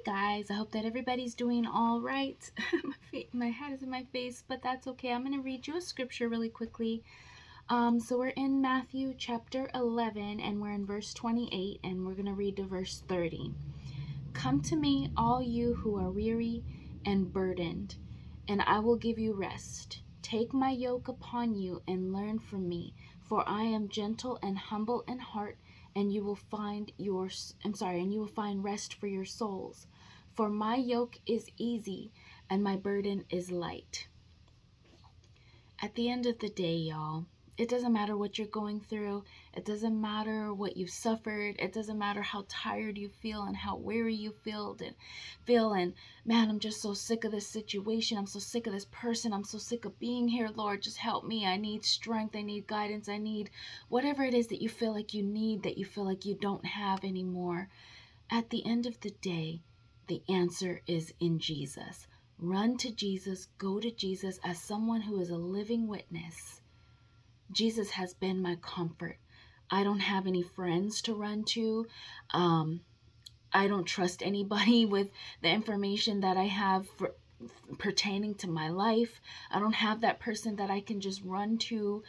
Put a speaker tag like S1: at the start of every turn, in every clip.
S1: guys, I hope that everybody's doing all right. My head is in my face, but that's okay. I'm going to read you a scripture really quickly. So we're in Matthew chapter 11, and we're in verse 28, and we're going to read to verse 30. Come to me, all you who are weary and burdened, and I will give you rest. Take my yoke upon you and learn from me, for I am gentle and humble in heart, and you will find rest for your souls. For my yoke is easy and my burden is light. At the end of the day, y'all, it doesn't matter what you're going through. It doesn't matter what you suffered. It doesn't matter how tired you feel and how weary you feel and man, I'm just so sick of this situation. I'm so sick of this person. I'm so sick of being here. Lord, just help me. I need strength. I need guidance. I need whatever it is that you feel like you need, that you feel like you don't have anymore. At the end of the day, the answer is in Jesus. Run to Jesus, go to Jesus as someone who is a living witness. Jesus has been my comfort. I don't have any friends to run to. I don't trust anybody with the information that I have pertaining to my life. I don't have that person that I can just run to.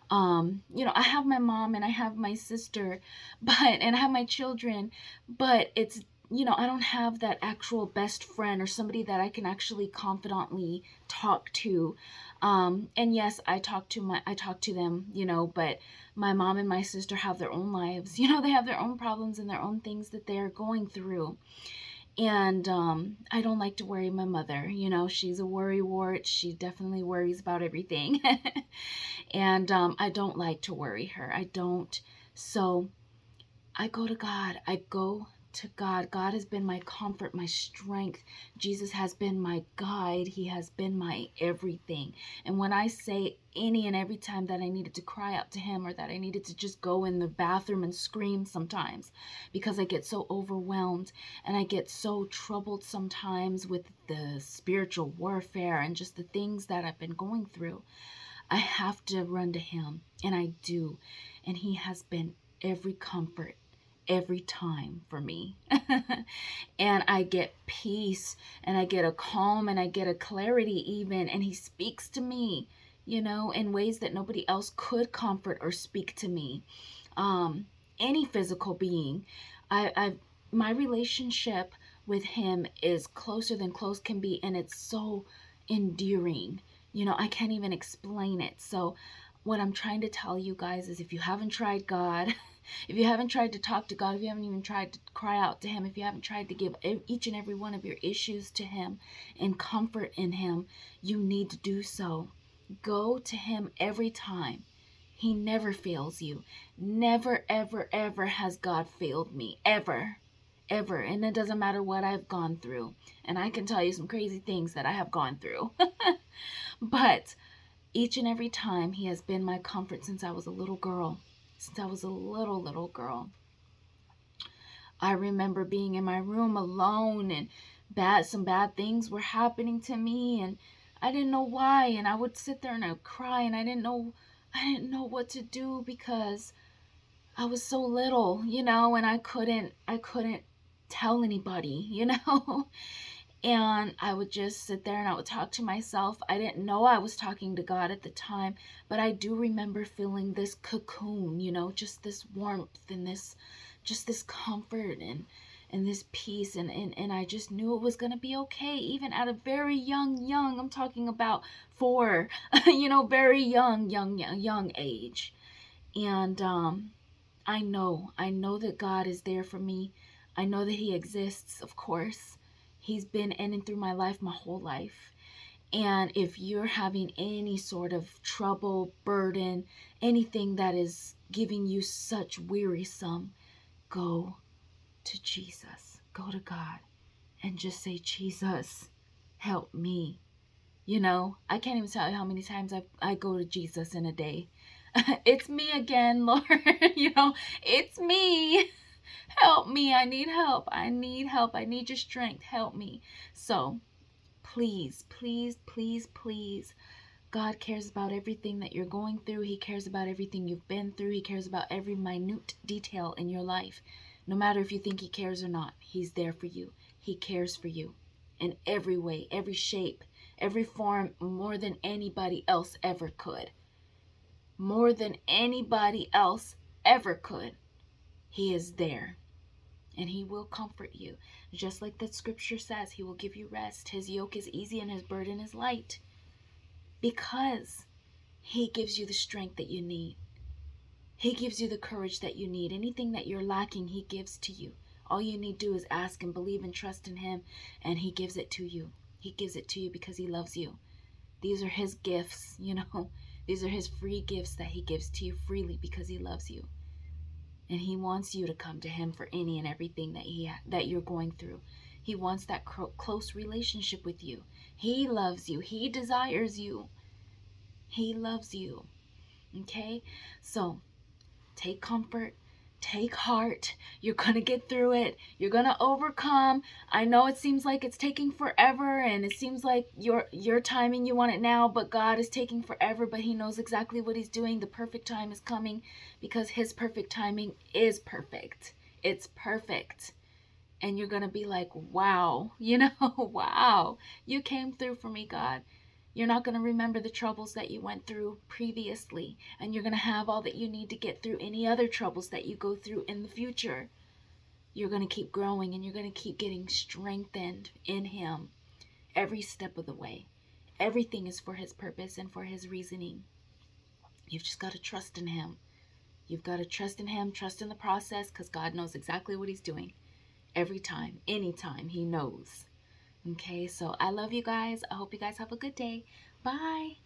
S1: I have my mom and I have my sister, and I have my children, but it's I don't have that actual best friend or somebody that I can actually confidently talk to. And yes, I talk to them, but my mom and my sister have their own lives. They have their own problems and their own things that they are going through. And I don't like to worry my mother. She's a worrywart. She definitely worries about everything. And I don't like to worry her. I don't. So I go to God. I go to God. God has been my comfort, my strength. Jesus has been my guide. He has been my everything. And when I say any and every time that I needed to cry out to him, or that I needed to just go in the bathroom and scream sometimes because I get so overwhelmed and I get so troubled sometimes with the spiritual warfare and just the things that I've been going through, I have to run to him, and I do. And he has been every comfort every time for me. And I get peace, and I get a calm, and I get a clarity even, and he speaks to me, in ways that nobody else could comfort or speak to me. Any physical being. My relationship with him is closer than close can be, and it's so endearing. I can't even explain it. So what I'm trying to tell you guys is, if you haven't tried God, if you haven't tried to talk to God, if you haven't even tried to cry out to him, if you haven't tried to give each and every one of your issues to him and comfort in him, you need to do so. Go to him every time. He never fails you. Never, ever, ever has God failed me. Ever. Ever. And it doesn't matter what I've gone through. And I can tell you some crazy things that I have gone through. But each and every time, he has been my comfort since I was a little girl. Since I was a little girl. I remember being in my room alone, and some bad things were happening to me, and I didn't know why, and I would sit there and I would cry, and I didn't know what to do because I was so little, and I couldn't tell anybody. And I would just sit there and I would talk to myself. I didn't know I was talking to God at the time, but I do remember feeling this cocoon, just this warmth and this comfort and this peace, and I just knew it was going to be okay, even at a very young, I'm talking about 4, very young age. And I know that God is there for me. I know that he exists, of course. He's been in and through my life my whole life. And if you're having any sort of trouble, burden, anything that is giving you such wearisome, go to Jesus. Go to God and just say, Jesus, help me. I can't even tell you how many times I go to Jesus in a day. It's me again, Lord. It's me. Help me. I need help. I need help. I need your strength. Help me. So please, please, please, please. God cares about everything that you're going through. He cares about everything you've been through. He cares about every minute detail in your life. No matter if you think he cares or not, he's there for you. He cares for you in every way, every shape, every form, more than anybody else ever could. More than anybody else ever could. He is there. And he will comfort you. Just like the scripture says, he will give you rest. His yoke is easy and his burden is light. Because he gives you the strength that you need. He gives you the courage that you need. Anything that you're lacking, he gives to you. All you need to do is ask and believe and trust in him, and he gives it to you. He gives it to you because he loves you. These are his gifts, These are his free gifts that he gives to you freely because he loves you. And he wants you to come to him for any and everything that you're going through. He wants that close relationship with you. He loves you. He desires you. He loves you. Okay? So, take comfort. Take heart. You're going to get through it. You're going to overcome. I know it seems like it's taking forever, and it seems like your timing, you want it now, but God is taking forever, but he knows exactly what he's doing. The perfect time is coming because his perfect timing is perfect. It's perfect. And you're going to be like, wow, wow, you came through for me, God. You're not going to remember the troubles that you went through previously, and you're going to have all that you need to get through any other troubles that you go through in the future. You're going to keep growing, and you're going to keep getting strengthened in him every step of the way. Everything is for his purpose and for his reasoning. You've just got to trust in him. You've got to trust in him, trust in the process, because God knows exactly what he's doing. Every time, anytime, he knows. Okay, so I love you guys. I hope you guys have a good day. Bye.